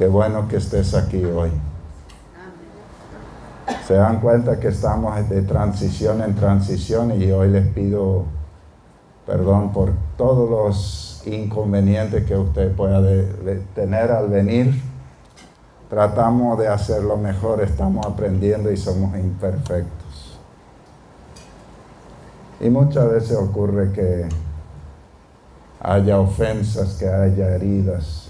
bueno que estés aquí hoy. Se dan cuenta que estamos de transición en transición y hoy les pido perdón por todos los inconvenientes que usted pueda tener al venir. Tratamos de hacerlo mejor, estamos aprendiendo y somos imperfectos. Y muchas veces ocurre que haya ofensas, que haya heridas.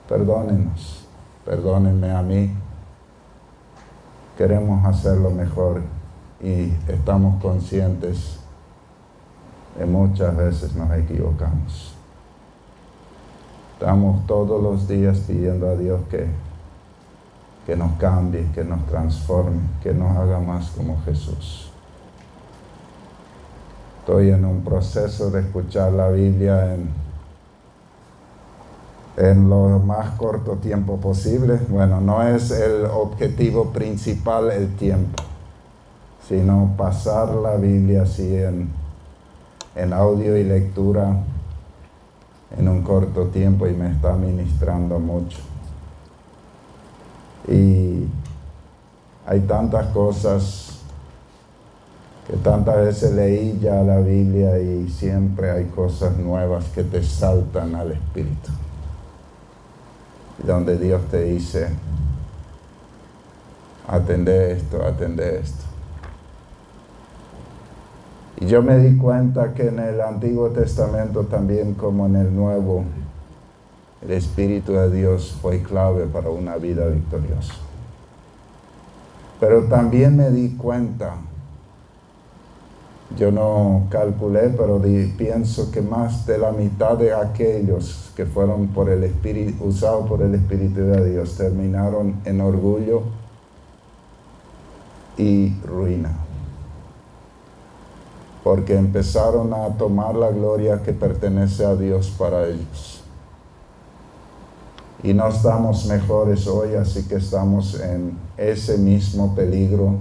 Perdónenos, perdónenme a mí. Queremos hacerlo mejor y estamos conscientes de muchas veces nos equivocamos. Estamos todos los días pidiendo a Dios que nos cambie, que nos transforme, que nos haga más como Jesús. Estoy en un proceso de escuchar la Biblia en lo más corto tiempo posible. Bueno, no es el objetivo principal el tiempo, sino pasar la Biblia así en audio y lectura en un corto tiempo y me está ministrando mucho. Y hay tantas cosas que tantas veces leí ya la Biblia y siempre hay cosas nuevas que te saltan al espíritu. Donde Dios te dice, atende esto, atende esto. Y yo me di cuenta que en el Antiguo Testamento también como en el Nuevo, el Espíritu de Dios fue clave para una vida victoriosa. Pero también me di cuenta, yo no calculé, pero pienso que más de la mitad de aquellos que fueron por el Espíritu, usados por el Espíritu de Dios, terminaron en orgullo y ruina. Porque empezaron a tomar la gloria que pertenece a Dios para ellos. Y no estamos mejores hoy, así que estamos en ese mismo peligro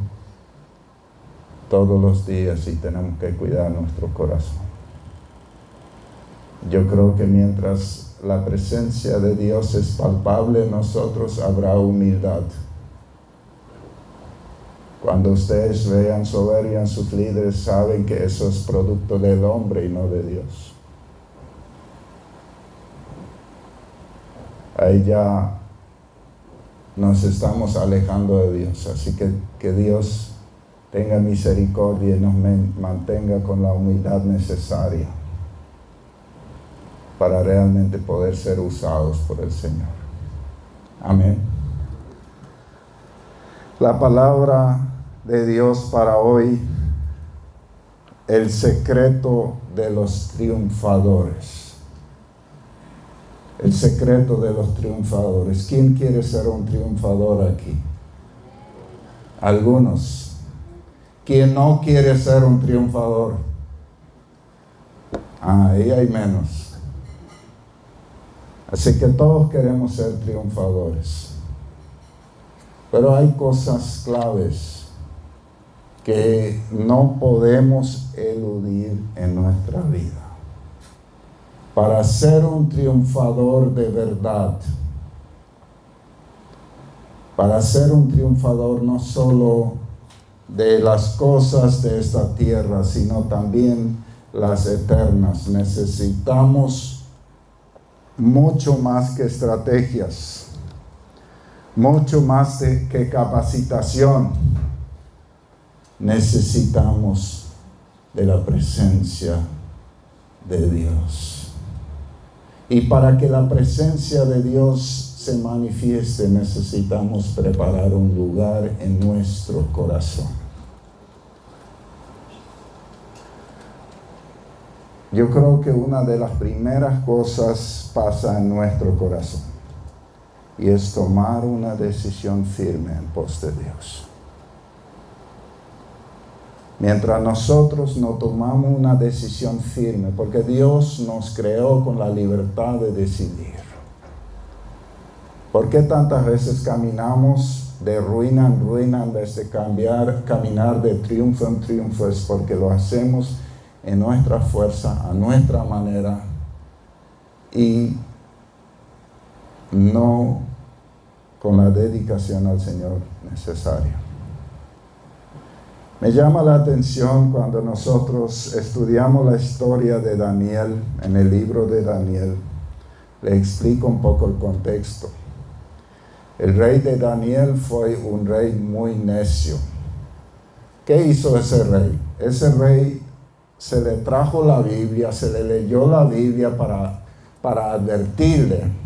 todos los días y tenemos que cuidar nuestro corazón. Yo creo que mientras la presencia de Dios es palpable en nosotros, habrá humildad. Cuando ustedes vean soberbia en sus líderes, saben que eso es producto del hombre y no de Dios. Ahí ya nos estamos alejando de Dios, así que Dios tenga misericordia y nos mantenga con la humildad necesaria para realmente poder ser usados por el Señor. Amén. La palabra de Dios para hoy, el secreto de los triunfadores. El secreto de los triunfadores. ¿Quién quiere ser un triunfador aquí? Algunos. ¿Quién no quiere ser un triunfador? Ahí hay menos. Así que todos queremos ser triunfadores. Pero hay cosas claves que no podemos eludir en nuestra vida. Para ser un triunfador de verdad, para ser un triunfador no solo de las cosas de esta tierra, sino también las eternas, necesitamos mucho más que estrategias, mucho más que capacitación. Necesitamos de la presencia de Dios. Y para que la presencia de Dios se manifieste, necesitamos preparar un lugar en nuestro corazón. Yo creo que una de las primeras cosas pasa en nuestro corazón y es tomar una decisión firme en pos de Dios. Mientras nosotros no tomamos una decisión firme, porque Dios nos creó con la libertad de decidir. ¿Por qué tantas veces caminamos de ruina en ruina en vez de caminar de triunfo en triunfo? Es porque lo hacemos en nuestra fuerza, a nuestra manera, y no con la dedicación al Señor necesaria. Me llama la atención cuando nosotros estudiamos la historia de Daniel en el libro de Daniel. Le explico un poco el contexto. El rey de Daniel fue un rey muy necio. ¿Qué hizo ese rey? Ese rey se le trajo la Biblia, se le leyó la Biblia para advertirle,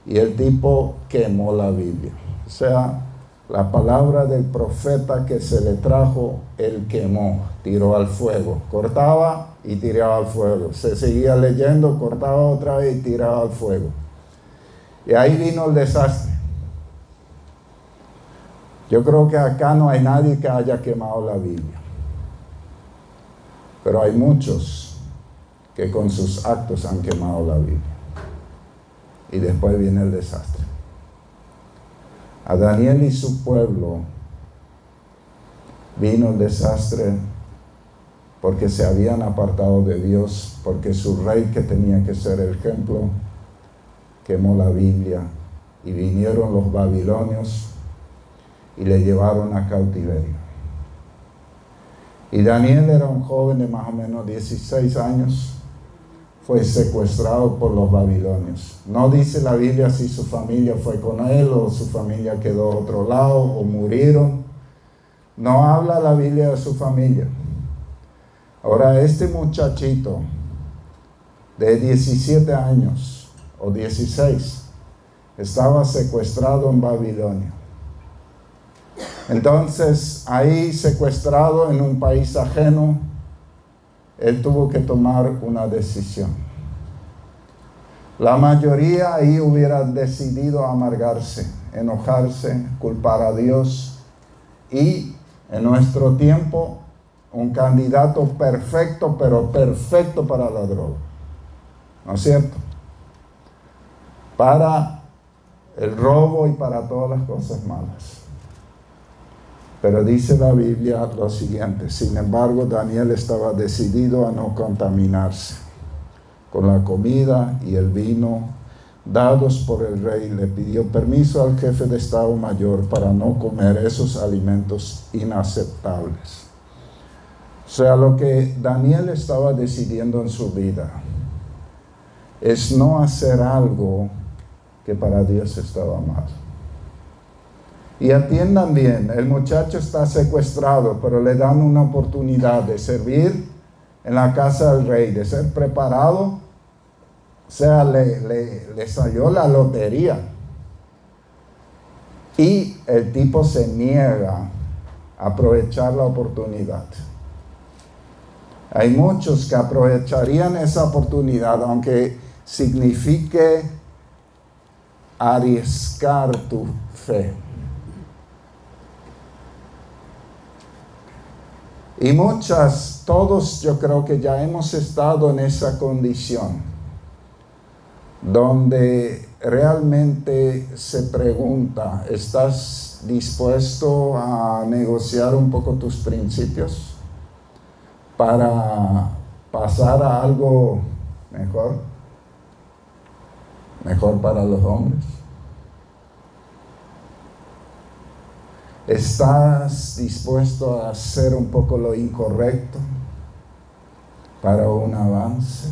y el tipo quemó la Biblia. O sea, la palabra del profeta que se le trajo, él quemó, tiró al fuego, cortaba y tiraba al fuego. Se seguía leyendo, cortaba otra vez y tiraba al fuego. Y ahí vino el desastre. Yo creo que acá no hay nadie que haya quemado la Biblia. Pero hay muchos que con sus actos han quemado la Biblia. Y después viene el desastre. A Daniel y su pueblo vino el desastre porque se habían apartado de Dios, porque su rey, que tenía que ser el ejemplo, quemó la Biblia, y vinieron los babilonios y le llevaron a cautiverio. Y Daniel era un joven de más o menos 16 años, fue secuestrado por los babilonios. No dice la Biblia si su familia fue con él o su familia quedó a otro lado o murieron. No habla la Biblia de su familia. Ahora, este muchachito de 17 años o 16 estaba secuestrado en Babilonia. Entonces, ahí secuestrado en un país ajeno, él tuvo que tomar una decisión. La mayoría ahí hubiera decidido amargarse, enojarse, culpar a Dios, y en nuestro tiempo un candidato perfecto, pero perfecto para la droga. ¿No es cierto? Para el robo y para todas las cosas malas. Pero dice la Biblia lo siguiente: sin embargo, Daniel estaba decidido a no contaminarse con la comida y el vino dados por el rey. Le pidió permiso al jefe de Estado Mayor para no comer esos alimentos inaceptables. O sea, lo que Daniel estaba decidiendo en su vida es no hacer algo que para Dios estaba mal. Y atiendan bien, el muchacho está secuestrado, pero le dan una oportunidad de servir en la casa del rey, de ser preparado. O sea, le salió la lotería. Y el tipo se niega a aprovechar la oportunidad. Hay muchos que aprovecharían esa oportunidad, aunque signifique arriesgar tu fe. Y todos yo creo que ya hemos estado en esa condición, donde realmente se pregunta: ¿estás dispuesto a negociar un poco tus principios para pasar a algo mejor? Mejor para los hombres. ¿Estás dispuesto a hacer un poco lo incorrecto para un avance?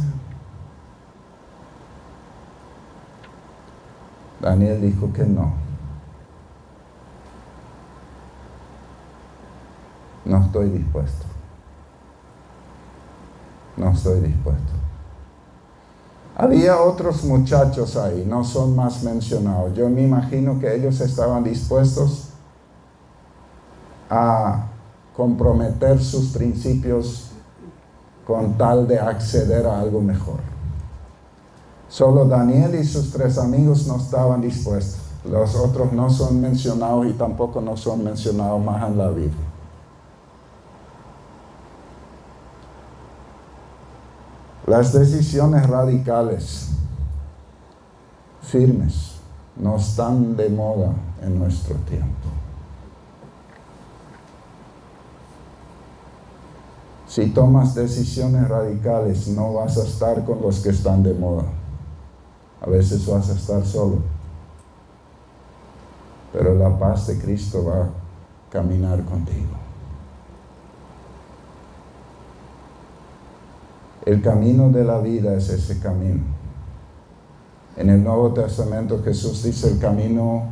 Daniel dijo que no. No estoy dispuesto. No estoy dispuesto. Había otros muchachos ahí, no son más mencionados. Yo me imagino que ellos estaban dispuestos a comprometer sus principios con tal de acceder a algo mejor. Solo Daniel y sus 3 amigos no estaban dispuestos. Los otros no son mencionados y tampoco no son mencionados más en la Biblia. Las decisiones radicales, firmes, no están de moda en nuestro tiempo. Si tomas decisiones radicales, no vas a estar con los que están de moda. A veces vas a estar solo. la paz de Cristo va a caminar contigo. El camino de la vida es ese camino. En el Nuevo Testamento Jesús dice el camino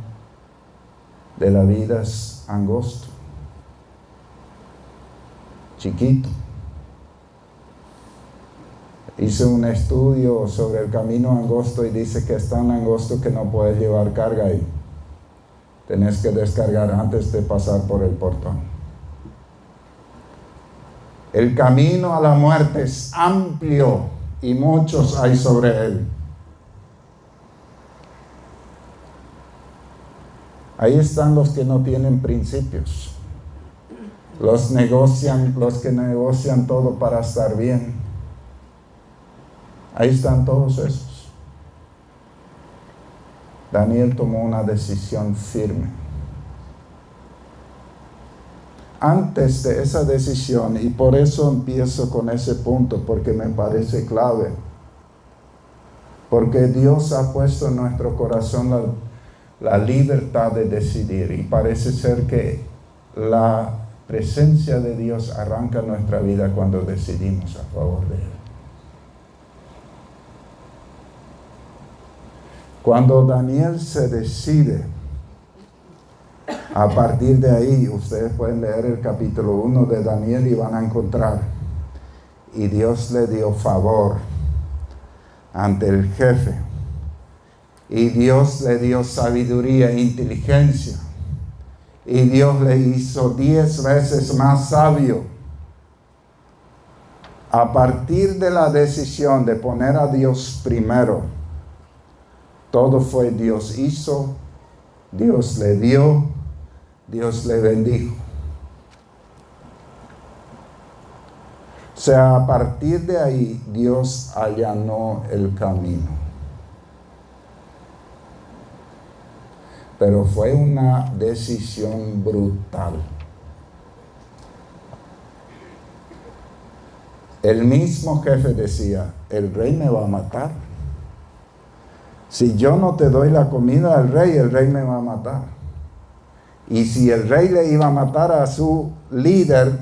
de la vida es angosto, chiquito. Hice un estudio sobre el camino angosto y dice que es tan angosto que no puedes llevar carga ahí. Tenés que descargar antes de pasar por el portón. El camino a la muerte es amplio y muchos hay sobre él. Ahí están los que no tienen principios. Los que negocian todo para estar bien. Ahí están todos esos. Daniel tomó una decisión firme. Antes de esa decisión, y por eso empiezo con ese punto, porque me parece clave, porque Dios ha puesto en nuestro corazón la libertad de decidir, y parece ser que la presencia de Dios arranca nuestra vida cuando decidimos a favor de Él. Cuando Daniel se decide, a partir de ahí, ustedes pueden leer el capítulo 1 de Daniel y van a encontrar, y Dios le dio favor ante el jefe, y Dios le dio sabiduría e inteligencia, y Dios le hizo 10 veces más sabio. A partir de la decisión de poner a Dios primero, todo fue Dios hizo, Dios le dio, Dios le bendijo. O sea, a partir de ahí, Dios allanó el camino. Pero fue una decisión brutal. El mismo jefe decía, el rey me va a matar. Si yo no te doy la comida al rey, el rey me va a matar. Y si el rey le iba a matar a su líder,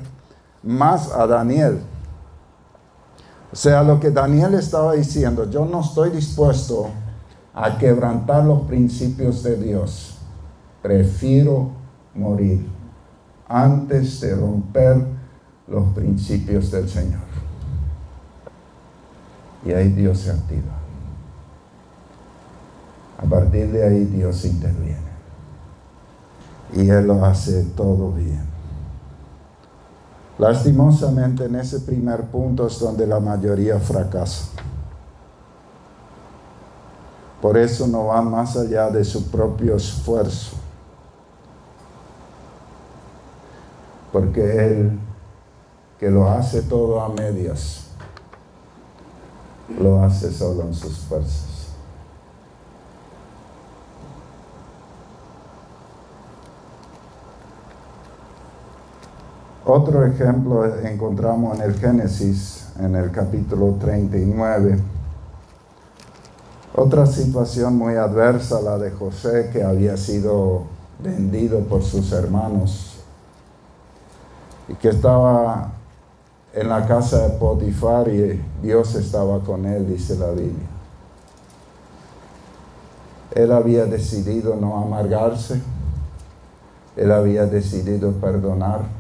más a Daniel. O sea, lo que Daniel estaba diciendo, yo no estoy dispuesto a quebrantar los principios de Dios. Prefiero morir antes de romper los principios del Señor. Y ahí Dios se activa. A partir de ahí Dios interviene. Y Él lo hace todo bien. Lastimosamente en ese primer punto es donde la mayoría fracasa. Por eso no va más allá de su propio esfuerzo. Porque Él, que lo hace todo a medias, lo hace solo en sus fuerzas. Otro ejemplo encontramos en el Génesis, en el capítulo 39. Otra situación muy adversa, la de José, que había sido vendido por sus hermanos y que estaba en la casa de Potifar y Dios estaba con él, dice la Biblia. Él había decidido no amargarse, él había decidido perdonar.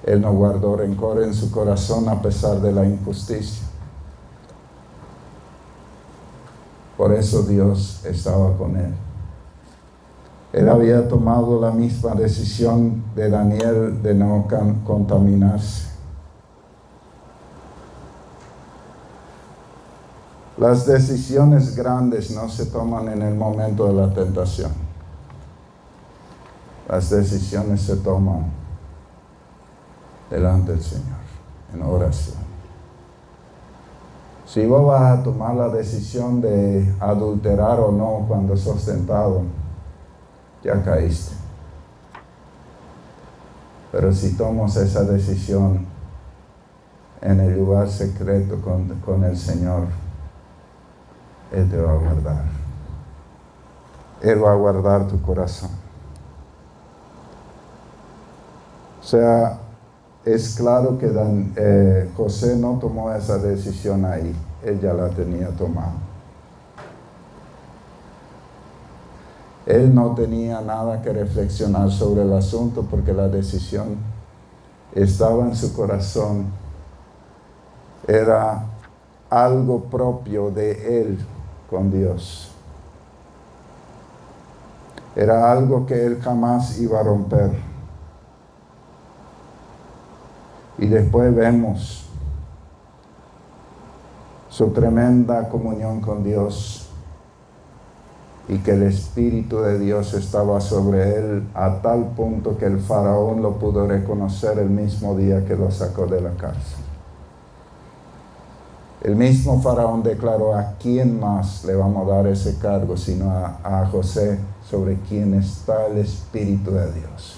Él no guardó rencor en su corazón a pesar de la injusticia. Por eso Dios estaba con él. Él había tomado la misma decisión de Daniel de no contaminarse. Las decisiones grandes no se toman en el momento de la tentación. Las decisiones se toman delante del Señor, en oración. Si vos vas a tomar la decisión de adulterar o no cuando sos tentado, ya caíste. Pero si tomas esa decisión en el lugar secreto con el Señor, Él te va a guardar. Él va a guardar tu corazón. sea, es claro que José no tomó esa decisión ahí, él ya la tenía tomada. Él no tenía nada que reflexionar sobre el asunto porque la decisión estaba en su corazón. Era algo propio de él con Dios. Era algo que él jamás iba a romper. Y después vemos su tremenda comunión con Dios y que el Espíritu de Dios estaba sobre él a tal punto que el faraón lo pudo reconocer el mismo día que lo sacó de la cárcel. El mismo faraón declaró: ¿a quién más le vamos a dar ese cargo sino a José, sobre quien está el Espíritu de Dios?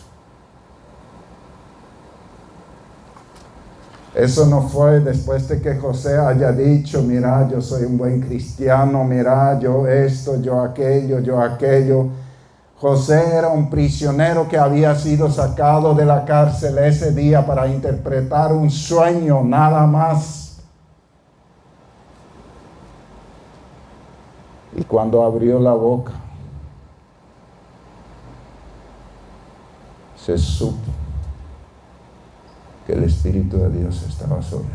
Eso no fue después de que José haya dicho: mira, yo soy un buen cristiano, mira, yo esto, yo aquello. José era un prisionero que había sido sacado de la cárcel ese día para interpretar un sueño, nada más. Y cuando abrió la boca, se supo que el Espíritu de Dios estaba sobre él.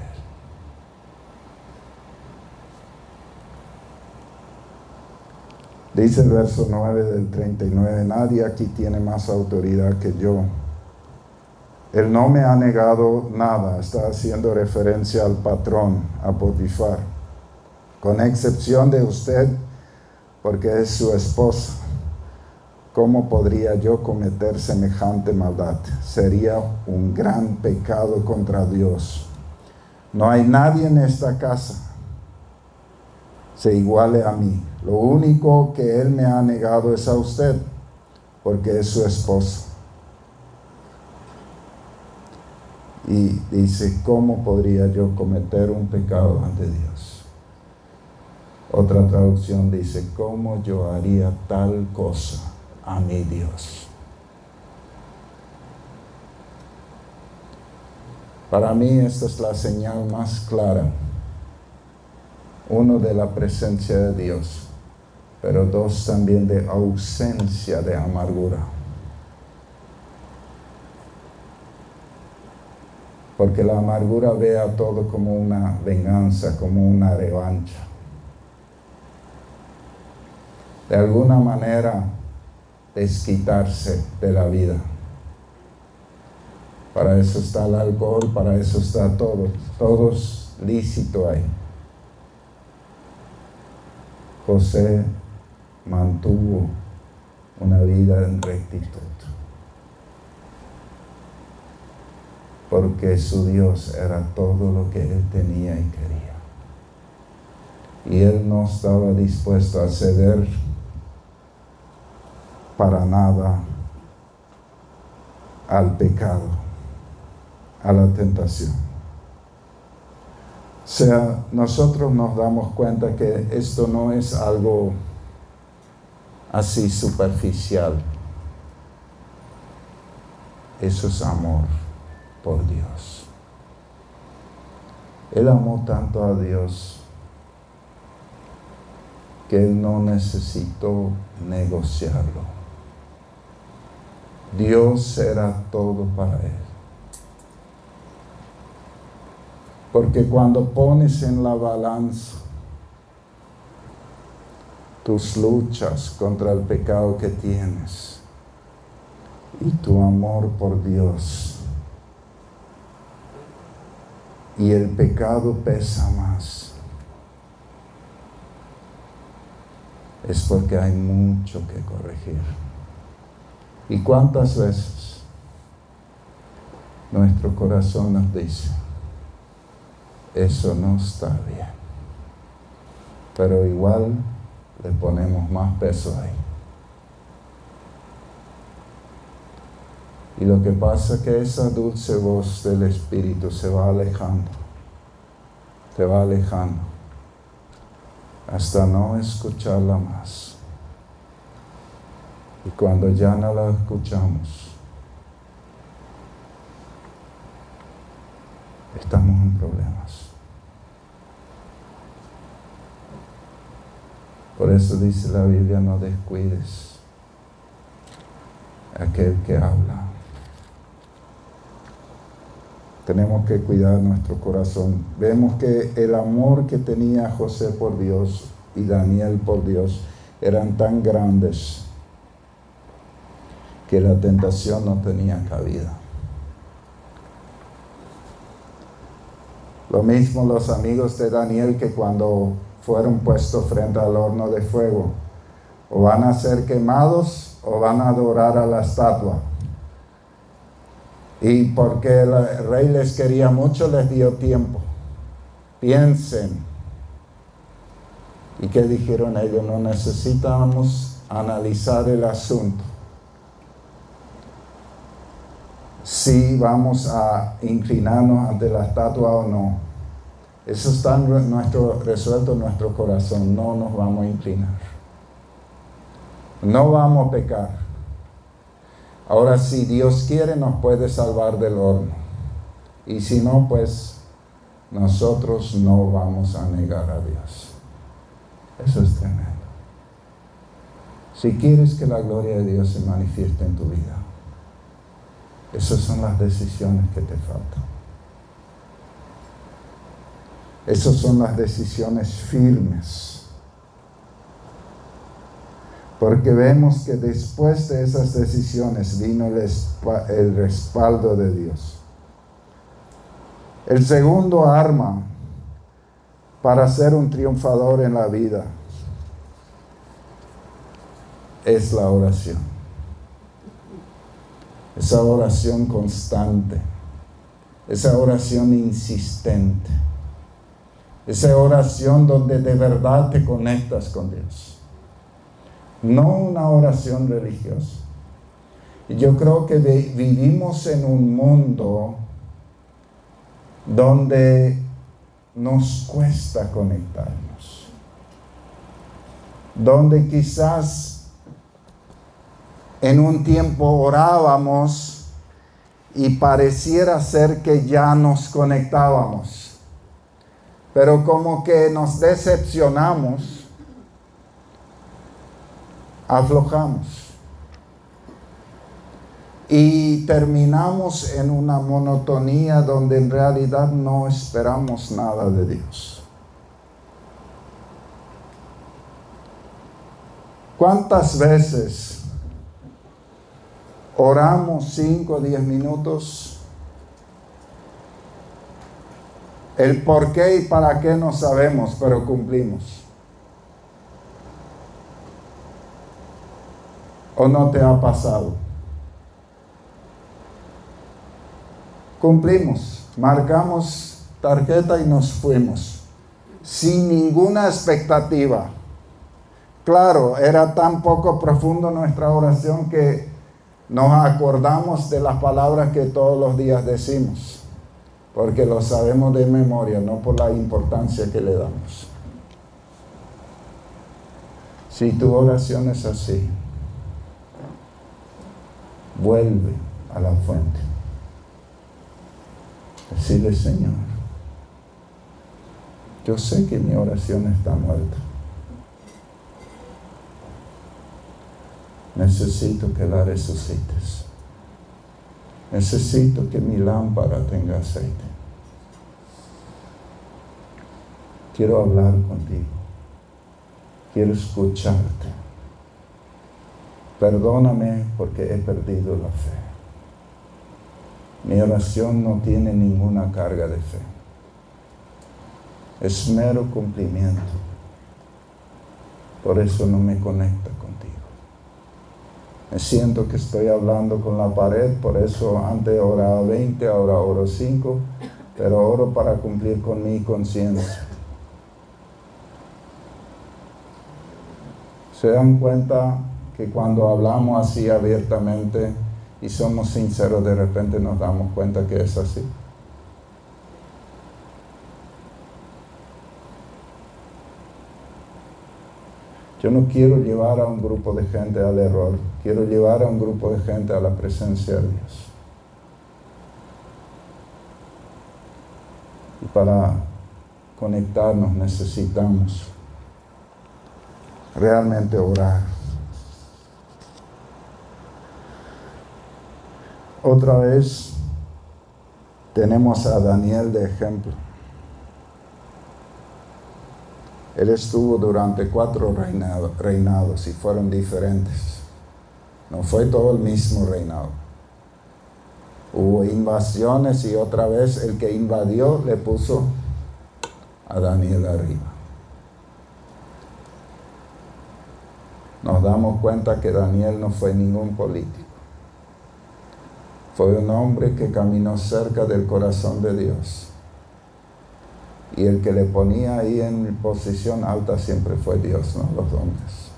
Dice el verso 9 del 39, nadie aquí tiene más autoridad que yo. Él no me ha negado nada, está haciendo referencia al patrón, a Potifar, con excepción de usted, porque es su esposa. ¿Cómo podría yo cometer semejante maldad? Sería un gran pecado contra Dios. No hay nadie en esta casa se iguale a mí. Lo único que él me ha negado es a usted, porque es su esposa. Y dice, ¿cómo podría yo cometer un pecado ante Dios? Otra traducción dice, ¿cómo yo haría tal cosa a mi Dios? Para mí esta es la señal más clara. Uno, de la presencia de Dios, pero dos, también de ausencia de amargura. Porque la amargura ve a todo como una venganza, como una revancha. De alguna manera desquitarse de la vida. Para eso está el alcohol, para eso está todo es lícito ahí. José mantuvo una vida en rectitud, porque su Dios era todo lo que él tenía y quería. Y él no estaba dispuesto a ceder para nada al pecado, a la tentación. O sea, nosotros nos damos cuenta que esto no es algo así superficial. Eso es amor por Dios. Él amó tanto a Dios que él no necesitó negociarlo. Dios era todo para él. Porque cuando pones en la balanza tus luchas contra el pecado que tienes y tu amor por Dios, y el pecado pesa más, es porque hay mucho que corregir. ¿Y cuántas veces nuestro corazón nos dice, eso no está bien? Pero igual le ponemos más peso ahí. Y lo que pasa es que esa dulce voz del Espíritu se va alejando, hasta no escucharla más. Y cuando ya no la escuchamos, estamos en problemas. Por eso dice la Biblia, no descuides a aquel que habla. Tenemos que cuidar nuestro corazón. Vemos que el amor que tenía José por Dios y Daniel por Dios eran tan grandes que la tentación no tenía cabida. Lo mismo los amigos de Daniel, que cuando fueron puestos frente al horno de fuego, o van a ser quemados o van a adorar a la estatua. Y porque el rey les quería mucho, les dio tiempo. Piensen. ¿Y qué dijeron ellos? No necesitamos analizar el asunto. Si vamos a inclinarnos ante la estatua o no. Eso está resuelto en nuestro corazón. No nos vamos a inclinar. No vamos a pecar. Ahora, si Dios quiere, nos puede salvar del horno. Y si no, pues nosotros no vamos a negar a Dios. Eso es tremendo. Si quieres que la gloria de Dios se manifieste en tu vida, esas son las decisiones que te faltan. Esas son las decisiones firmes. Porque vemos que después de esas decisiones vino el respaldo de Dios. El segundo arma para ser un triunfador en la vida es la oración. Esa oración constante, esa oración insistente, esa oración donde de verdad te conectas con Dios. No una oración religiosa. Y yo creo que vivimos en un mundo donde nos cuesta conectarnos. Donde quizás en un tiempo orábamos y pareciera ser que ya nos conectábamos. Pero como que nos decepcionamos, aflojamos y terminamos en una monotonía donde en realidad no esperamos nada de Dios. ¿Cuántas veces oramos 5 o 10 minutos? El por qué y para qué no sabemos, pero cumplimos. ¿O no te ha pasado? Cumplimos, marcamos tarjeta y nos fuimos, sin ninguna expectativa. Claro, era tan poco profundo nuestra oración que nos acordamos de las palabras que todos los días decimos, porque lo sabemos de memoria, no por la importancia que le damos. Si tu oración es así, vuelve a la fuente. Decirle: Señor, yo sé que mi oración está muerta. Necesito que la resucites. Necesito que mi lámpara tenga aceite. Quiero hablar contigo. Quiero escucharte. Perdóname porque he perdido la fe. Mi oración no tiene ninguna carga de fe. Es mero cumplimiento. Por eso no me conecta contigo. Me siento que estoy hablando con la pared, por eso antes oraba 20, ahora oro 5, pero oro para cumplir con mi conciencia. ¿Se dan cuenta que cuando hablamos así abiertamente y somos sinceros, de repente nos damos cuenta que es así? Yo no quiero llevar a un grupo de gente al error, quiero llevar a un grupo de gente a la presencia de Dios. para conectarnos necesitamos realmente orar. Otra vez tenemos a Daniel de ejemplo. Él estuvo durante 4 reinados y fueron diferentes. No fue todo el mismo reinado. Hubo invasiones y otra vez el que invadió le puso a Daniel arriba. Nos damos cuenta que Daniel no fue ningún político. Fue un hombre que caminó cerca del corazón de Dios. Y el que le ponía ahí en posición alta siempre fue Dios, no los hombres.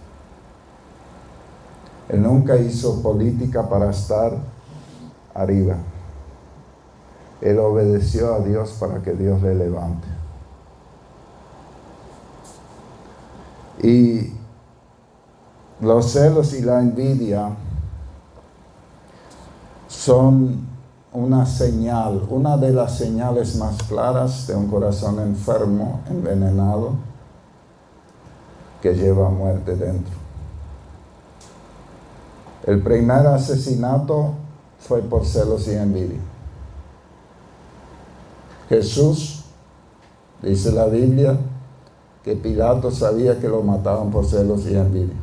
Él nunca hizo política para estar arriba. Él obedeció a Dios para que Dios le levante. Y los celos y la envidia son una señal, una de las señales más claras de un corazón enfermo, envenenado, que lleva muerte dentro. El primer asesinato fue por celos y envidia. Jesús, dice la Biblia, que Pilato sabía que lo mataban por celos y envidia.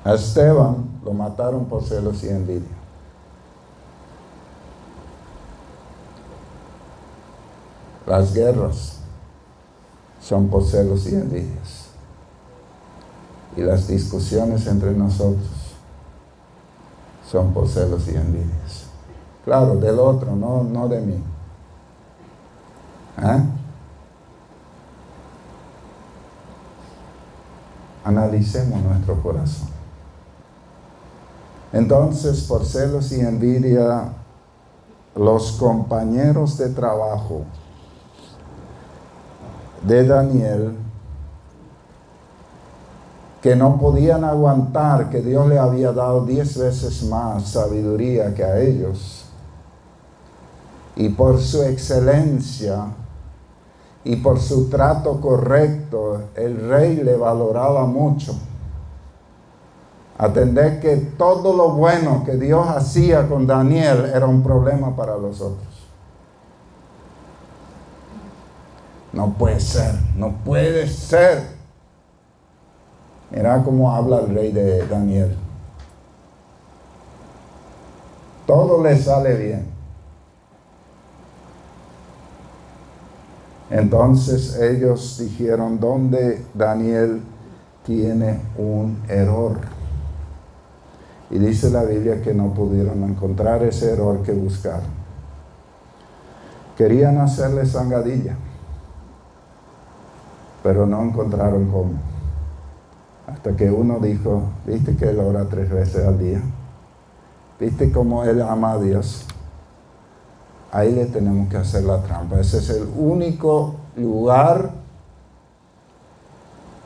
A Esteban lo mataron por celos y envidia. Las guerras son por celos y envidias. Y las discusiones entre nosotros son por celos y envidias. Claro, del otro, no de mí. Analicemos nuestro corazón. Entonces, por celos y envidia, los compañeros de trabajo de Daniel, que no podían aguantar que Dios le había dado 10 veces más sabiduría que a ellos, y por su excelencia y por su trato correcto, el rey le valoraba mucho. Atender que todo lo bueno que Dios hacía con Daniel era un problema para los otros. No puede ser, no puede ser. Mira cómo habla el rey de Daniel. Todo le sale bien. Entonces ellos dijeron, ¿dónde Daniel tiene un error? Y dice la Biblia que no pudieron encontrar ese error que buscaron. Querían hacerle zancadilla, pero no encontraron cómo. Hasta que uno dijo, ¿viste que él ora 3 veces al día? ¿Viste cómo él ama a Dios? Ahí le tenemos que hacer la trampa. Ese es el único lugar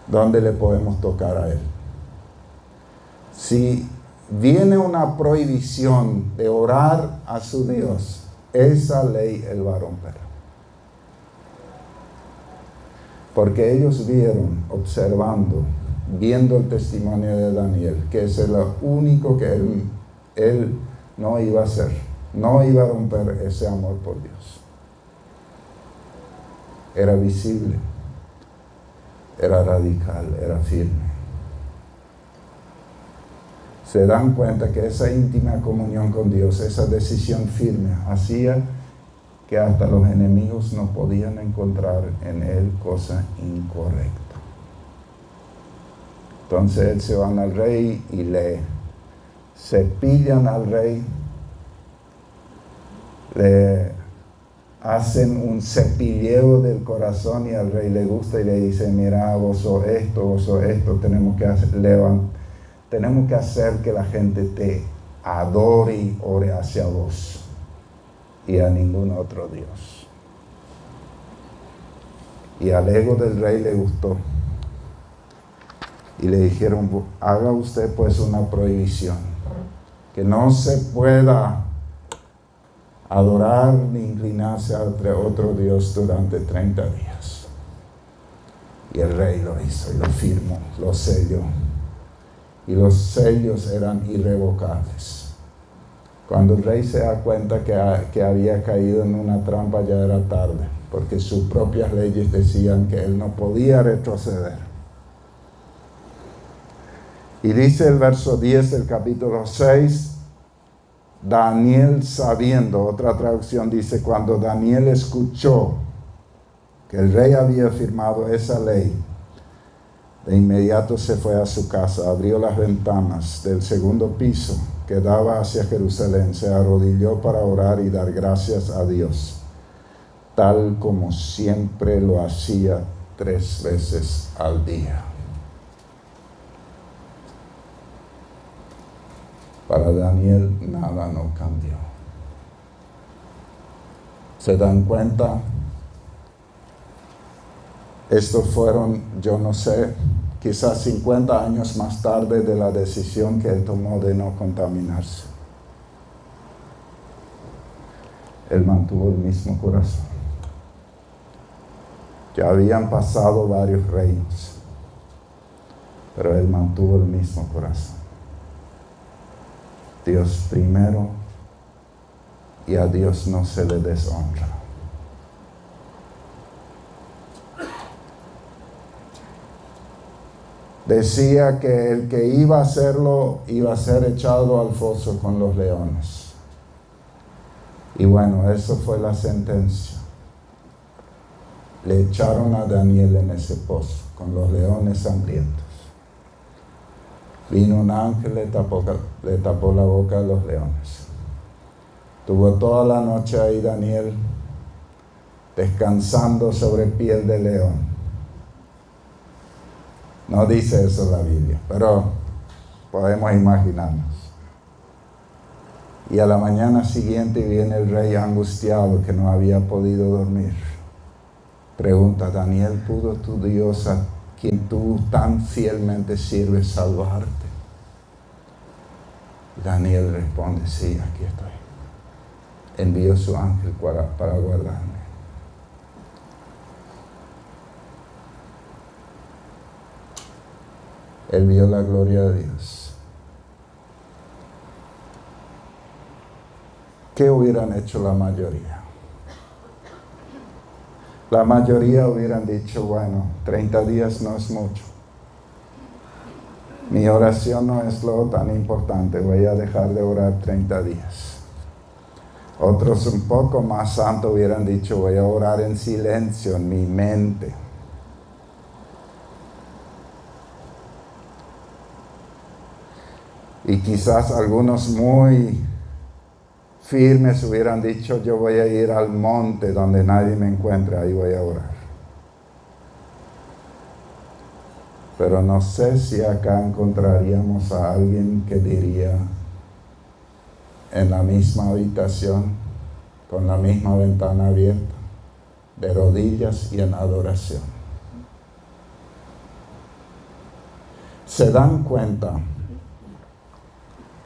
donde le podemos tocar a él. Si viene una prohibición de orar a su Dios, esa ley él va a romper. Porque ellos vieron, observando, viendo el testimonio de Daniel, que ese es lo único que él no iba a hacer. No iba a romper ese amor por Dios. Era visible, era radical, era firme. Se dan cuenta que esa íntima comunión con Dios, esa decisión firme, hacía que hasta los enemigos no podían encontrar en él cosa incorrecta. Entonces él se van al rey y le cepillan al rey, le hacen un cepilleo del corazón y al rey le gusta y le dice, mira, vos sos esto, tenemos que hacer que la gente te adore y ore hacia vos y a ningún otro Dios. Y al ego del rey le gustó. Y le dijeron, haga usted pues una prohibición, que no se pueda adorar ni inclinarse a otro Dios durante 30 días. Y el rey lo hizo y lo firmó, lo selló. Y los sellos eran irrevocables. Cuando el rey se da cuenta que había caído en una trampa, ya era tarde, porque sus propias leyes decían que él no podía retroceder. Y dice el verso 10 del capítulo 6, Daniel sabiendo, otra traducción dice, cuando Daniel escuchó que el rey había firmado esa ley, de inmediato se fue a su casa, abrió las ventanas del segundo piso que daba hacia Jerusalén, se arrodilló para orar y dar gracias a Dios, tal como siempre lo hacía 3 veces al día. Para Daniel nada no cambió. ¿Se dan cuenta? Estos fueron, yo no sé, quizás 50 años más tarde de la decisión que él tomó de no contaminarse. Él mantuvo el mismo corazón. Ya habían pasado varios reinos, pero él mantuvo el mismo corazón. Dios primero, y a Dios no se le deshonra. Decía que el que iba a hacerlo iba a ser echado al foso con los leones. Y bueno, eso fue la sentencia. Le echaron a Daniel en ese pozo con los leones hambrientos. Vino un ángel, le tapó la boca a los leones. Tuvo toda la noche ahí Daniel descansando sobre piel de león. No dice eso la Biblia, pero podemos imaginarnos. Y a la mañana siguiente viene el rey angustiado que no había podido dormir. Pregunta, Daniel, ¿pudo tu Dios, a quien tú tan fielmente sirves, salvarte? Daniel responde, sí, aquí estoy. Envió su ángel para guardarme. Él vio la gloria de Dios. ¿Qué hubieran hecho la mayoría? La mayoría hubieran dicho, bueno, 30 días no es mucho. Mi oración no es lo tan importante, voy a dejar de orar 30 días. Otros un poco más santos hubieran dicho, voy a orar en silencio, en mi mente. Y quizás algunos muy firmes hubieran dicho, yo voy a ir al monte donde nadie me encuentre, ahí voy a orar. Pero no sé si acá encontraríamos a alguien que diría, en la misma habitación, con la misma ventana abierta, de rodillas y en adoración. ¿Se dan cuenta?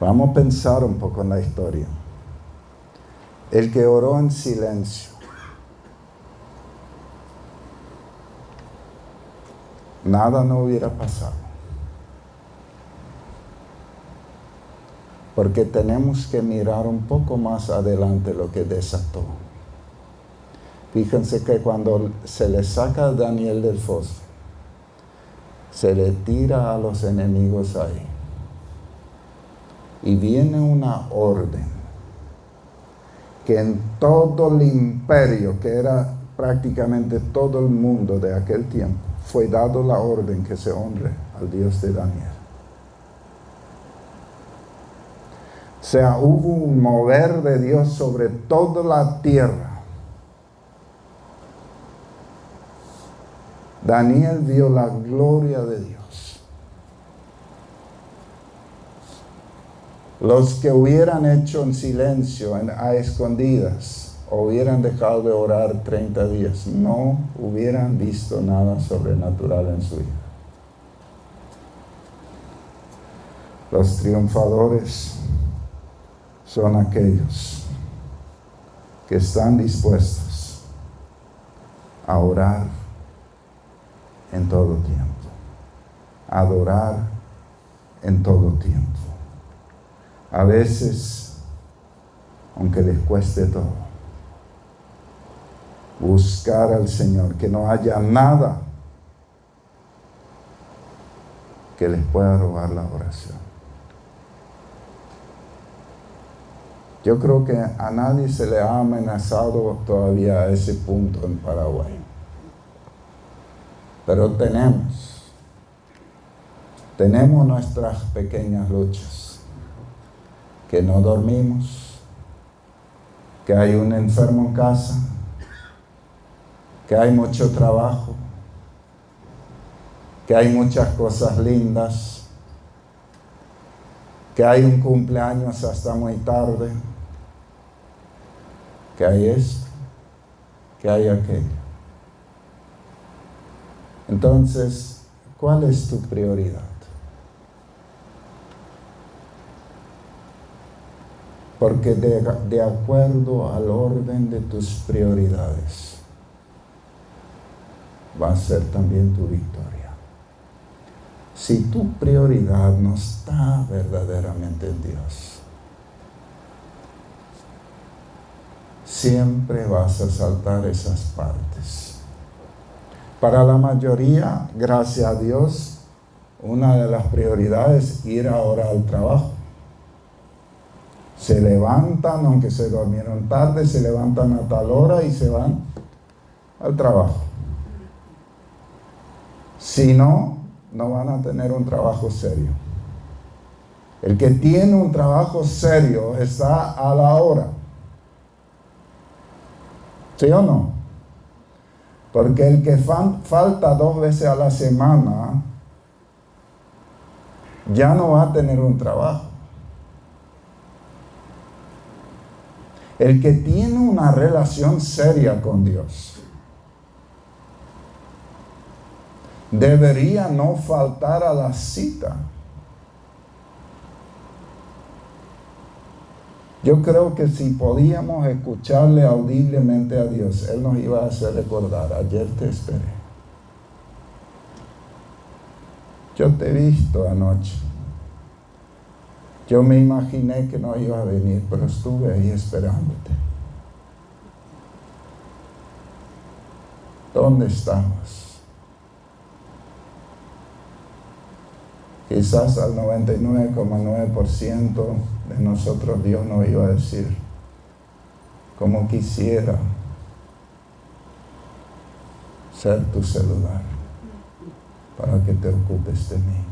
Vamos a pensar un poco en la historia. El que oró en silencio, nada no hubiera pasado. Porque tenemos que mirar un poco más adelante lo que desató. Fíjense que cuando se le saca a Daniel del foso, se le tira a los enemigos ahí. Y viene una orden que en todo el imperio, que era prácticamente todo el mundo de aquel tiempo, fue dado la orden que se honre al Dios de Daniel. O sea, hubo un mover de Dios sobre toda la tierra. Daniel vio la gloria de Dios. Los que hubieran hecho en silencio, a escondidas, o hubieran dejado de orar 30 días, no hubieran visto nada sobrenatural en su vida. Los triunfadores son aquellos que están dispuestos a orar en todo tiempo, a adorar en todo tiempo. A veces, aunque les cueste todo, buscar al Señor, que no haya nada que les pueda robar la oración. Yo creo que a nadie se le ha amenazado todavía a ese punto en Paraguay. Pero tenemos nuestras pequeñas luchas, que no dormimos, que hay un enfermo en casa, que hay mucho trabajo, que hay muchas cosas lindas, que hay un cumpleaños hasta muy tarde, que hay esto, que hay aquello. Entonces, ¿cuál es tu prioridad? Porque de acuerdo al orden de tus prioridades, va a ser también tu victoria. Si tu prioridad no está verdaderamente en Dios, siempre vas a saltar esas partes. Para la mayoría, gracias a Dios, una de las prioridades es ir ahora al trabajo. Se levantan, aunque se durmieron tarde, se levantan a tal hora y se van al trabajo. Si no, no van a tener un trabajo serio. El que tiene un trabajo serio está a la hora. ¿Sí o no? Porque el que falta 2 veces a la semana ya no va a tener un trabajo. El que tiene una relación seria con Dios debería no faltar a la cita. Yo creo que si podíamos escucharle audiblemente a Dios, Él nos iba a hacer recordar: ayer te esperé. Yo te he visto anoche. Yo me imaginé que no iba a venir, pero estuve ahí esperándote. ¿Dónde estamos? Quizás al 99,9% de nosotros Dios nos iba a decir: como quisiera ser tu celular para que te ocupes de mí,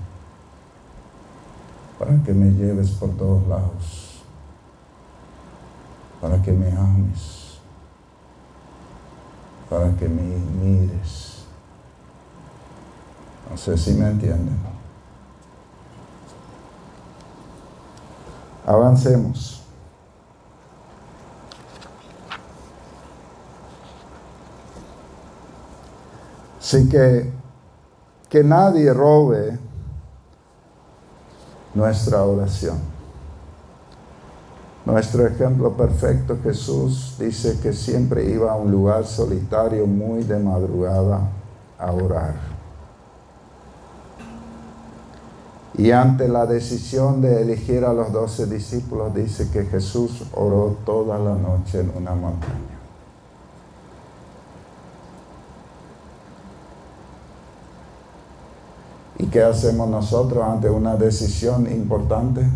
para que me lleves por todos lados, para que me ames, para que me mires. No sé si me entienden. Avancemos. Así que nadie robe nuestra oración. Nuestro ejemplo perfecto, Jesús, dice que siempre iba a un lugar solitario muy de madrugada a orar. Y ante la decisión de elegir a los 12 discípulos, dice que Jesús oró toda la noche en una montaña. ¿Y qué hacemos nosotros ante una decisión importante?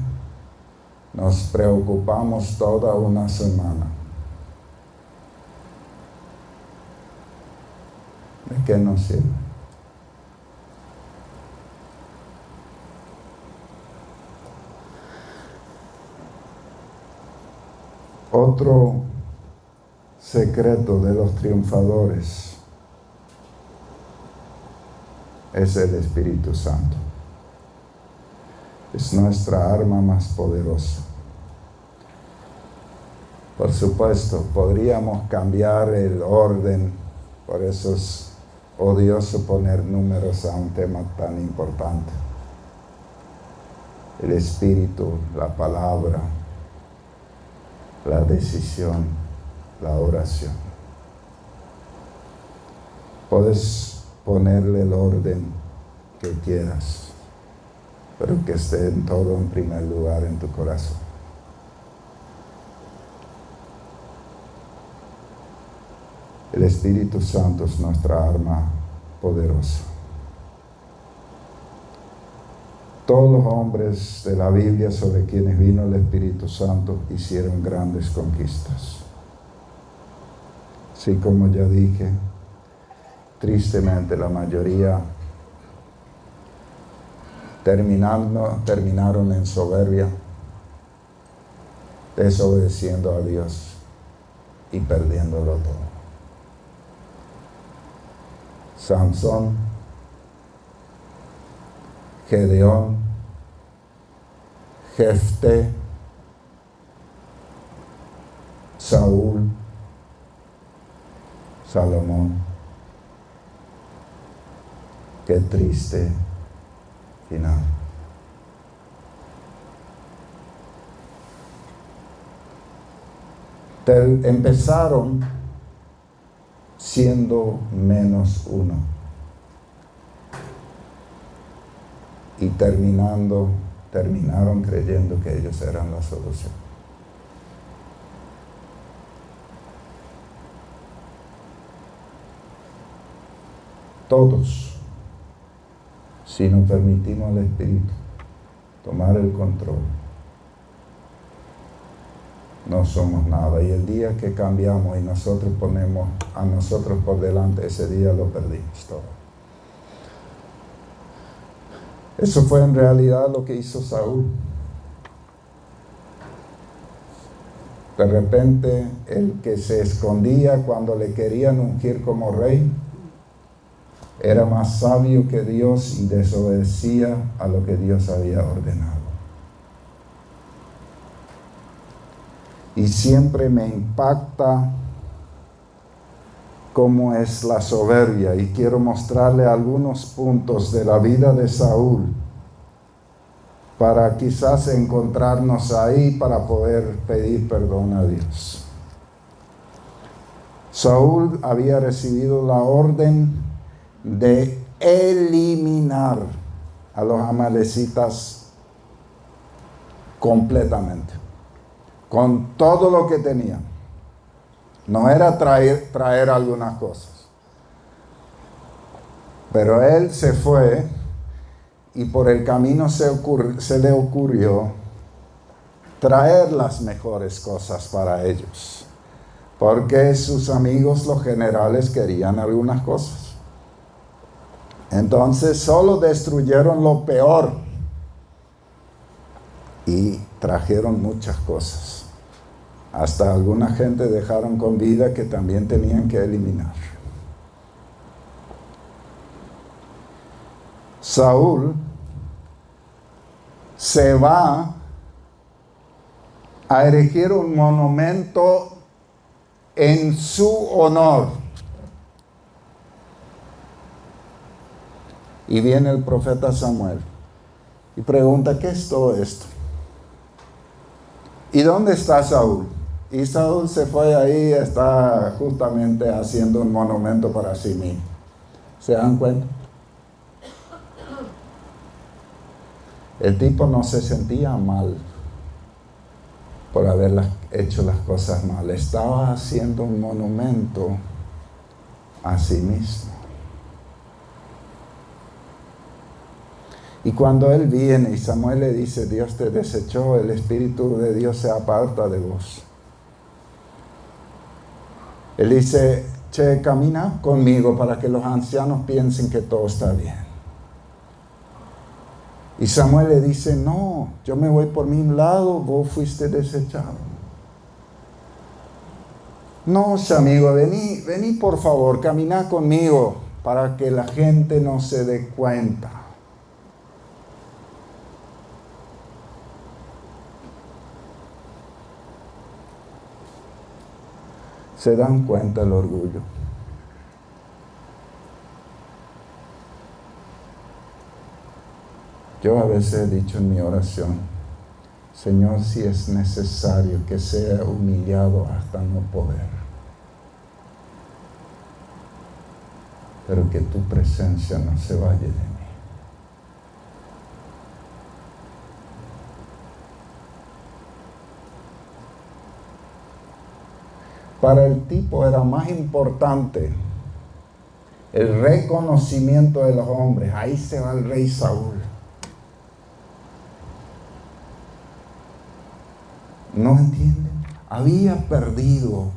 Nos preocupamos toda una semana. ¿De qué nos sirve? Otro secreto de los triunfadores es el Espíritu Santo. Es nuestra arma más poderosa. Por supuesto, podríamos cambiar el orden, por eso es odioso poner números a un tema tan importante. El Espíritu, la palabra, la decisión, la oración. Puedes ponerle el orden que quieras, pero que esté en todo en primer lugar en tu corazón. El Espíritu Santo es nuestra arma poderosa. Todos los hombres de la Biblia sobre quienes vino el Espíritu Santo hicieron grandes conquistas. Así como ya dije, tristemente la mayoría terminaron en soberbia, desobedeciendo a Dios y perdiéndolo todo. Sansón, Gedeón, Jefté, Saúl, Salomón. Qué triste final. Empezaron siendo menos uno y terminaron creyendo que ellos eran la solución. Todos, si no permitimos al Espíritu tomar el control, no somos nada. Y el día que cambiamos y nosotros ponemos a nosotros por delante, ese día lo perdimos todo. Eso fue en realidad lo que hizo Saúl. De repente, el que se escondía cuando le querían ungir como rey, era más sabio que Dios y desobedecía a lo que Dios había ordenado. Y siempre me impacta cómo es la soberbia, y quiero mostrarle algunos puntos de la vida de Saúl para quizás encontrarnos ahí para poder pedir perdón a Dios. Saúl había recibido la orden de eliminar a los amalecitas completamente, con todo lo que tenían. No era traer algunas cosas, pero él se fue y por el camino se le ocurrió traer las mejores cosas para ellos, porque sus amigos los generales querían algunas cosas. Entonces solo destruyeron lo peor y trajeron muchas cosas. Hasta alguna gente dejaron con vida que también tenían que eliminar. Saúl se va a erigir un monumento en su honor. Y viene el profeta Samuel y pregunta, ¿qué es todo esto? ¿Y dónde está Saúl? Y Saúl se fue ahí, está justamente haciendo un monumento para sí mismo. ¿Se dan cuenta? El tipo no se sentía mal por haber hecho las cosas mal. Estaba haciendo un monumento a sí mismo. Y cuando él viene y Samuel le dice, Dios te desechó, el Espíritu de Dios se aparta de vos. Él dice, che, camina conmigo para que los ancianos piensen que todo está bien. Y Samuel le dice, no, yo me voy por mi lado, vos fuiste desechado. No, amigo, vení por favor, camina conmigo para que la gente no se dé cuenta. ¿Se dan cuenta el orgullo? Yo a veces he dicho en mi oración, Señor, si es necesario que sea humillado hasta no poder. pero que tu presencia no se vaya de mí. Para el tipo era más importante el reconocimiento de los hombres. Ahí se va el rey Saúl. ¿No entienden? Había perdido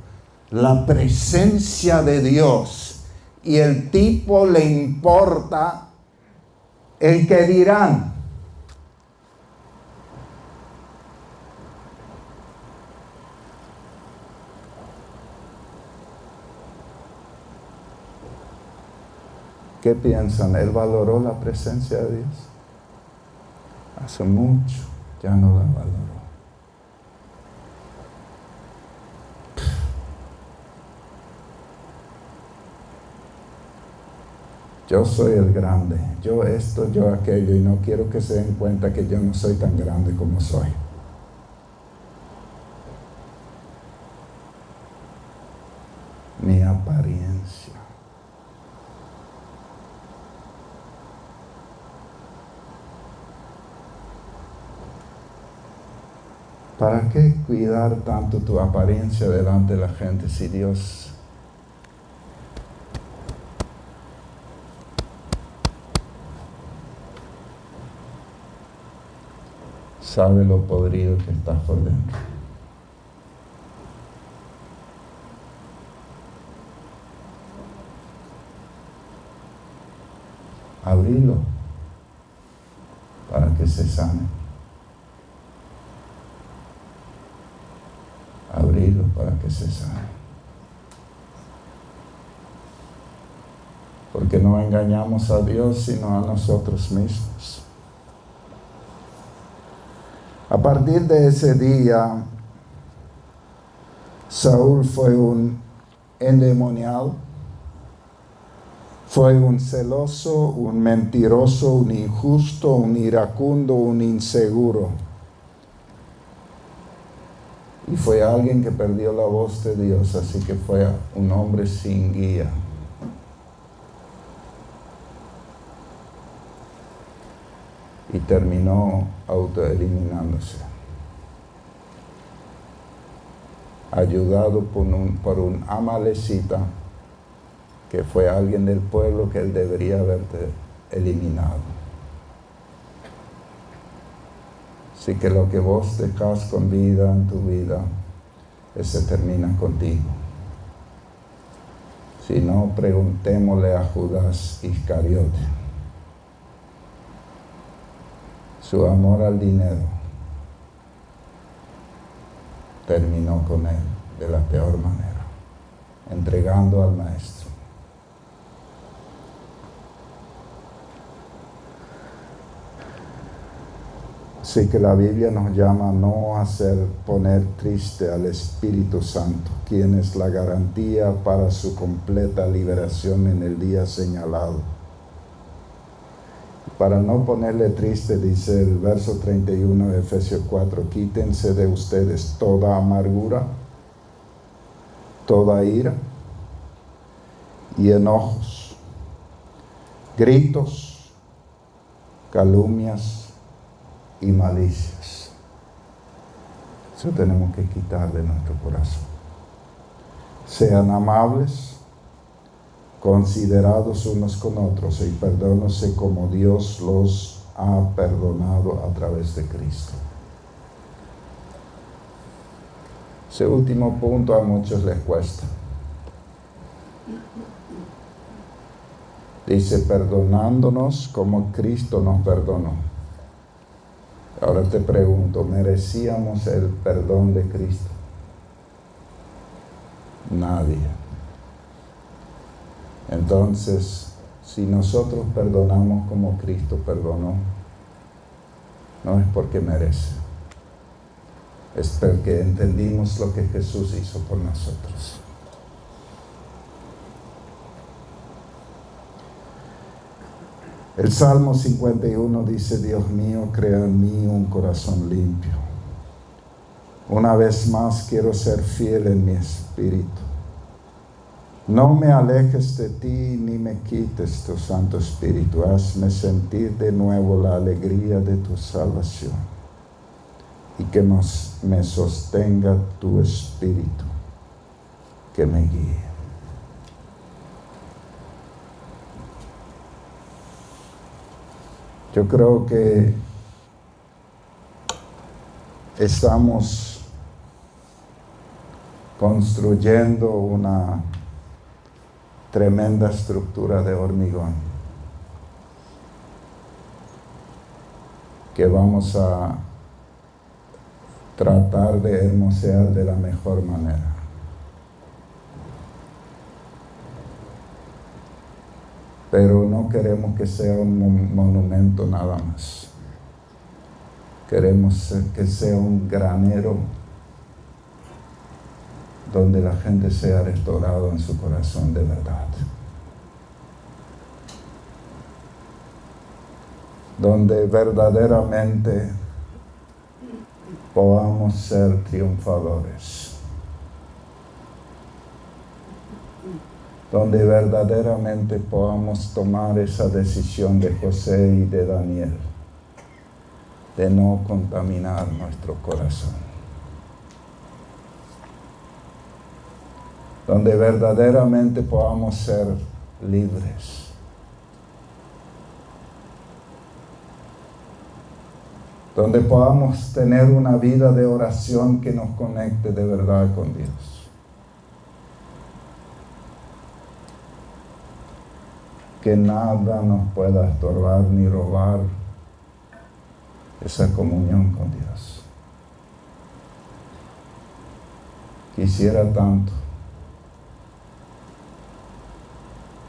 la presencia de Dios y el tipo le importa el que dirán. ¿Qué piensan? ¿Él valoró la presencia de Dios? Hace mucho ya no la valoró. Yo soy el grande, yo esto, yo aquello, y no quiero que se den cuenta que yo no soy tan grande como soy. Mi apariencia. ¿Para qué cuidar tanto tu apariencia delante de la gente si Dios sabe lo podrido que estás por dentro? Abrilo para que se sane. Abrilo para que se sane. Porque no engañamos a Dios sino a nosotros mismos. A partir de ese día, Saúl fue un endemoniado, fue un celoso, un mentiroso, un injusto, un iracundo, un inseguro. Y fue alguien que perdió la voz de Dios, así que fue un hombre sin guía. Y terminó autoeliminándose, ayudado por un amalecita que fue alguien del pueblo que él debería haberte eliminado. Así que lo que vos dejás con vida en tu vida, ese termina contigo. Si no, preguntémosle a Judas Iscariote. Su amor al dinero terminó con él de la peor manera, entregando al maestro. Así que la Biblia nos llama a no poner triste al Espíritu Santo, quien es la garantía para su completa liberación en el día señalado. Para no ponerle triste, dice el verso 31 de Efesios 4, quítense de ustedes toda amargura, toda ira y enojos, gritos, calumnias y malicias. Eso tenemos que quitar de nuestro corazón. Sean amables, considerados unos con otros y perdónense como Dios los ha perdonado a través de Cristo. Ese último punto a muchos les cuesta. Dice, perdonándonos como Cristo nos perdonó. Ahora te pregunto, ¿merecíamos el perdón de Cristo? Nadie. Entonces, si nosotros perdonamos como Cristo perdonó, no es porque merece, es porque entendimos lo que Jesús hizo por nosotros. El Salmo 51 dice, Dios mío, crea en mí un corazón limpio. Una vez más quiero ser fiel en mi espíritu. No me alejes de ti ni me quites tu Santo Espíritu. Hazme sentir de nuevo la alegría de tu salvación y que me sostenga tu Espíritu que me guíe. Yo creo que estamos construyendo una tremenda estructura de hormigón que vamos a tratar de hermosear de la mejor manera. Pero no queremos que sea un monumento nada más. Queremos que sea un granero donde la gente sea restaurada en su corazón de verdad. Donde verdaderamente podamos ser triunfadores. Donde verdaderamente podamos tomar esa decisión de José y de Daniel, de no contaminar nuestro corazón. Donde verdaderamente podamos ser libres. Donde podamos tener una vida de oración que nos conecte de verdad con Dios. Que nada nos pueda estorbar ni robar esa comunión con Dios. Quisiera tanto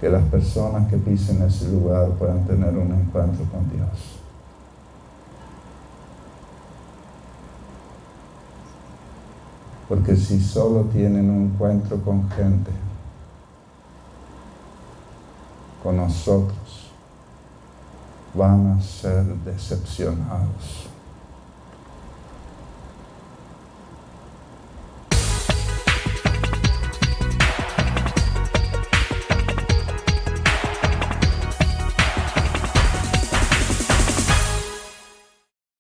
que las personas que pisen ese lugar puedan tener un encuentro con Dios. Porque si solo tienen un encuentro con gente, con nosotros, van a ser decepcionados.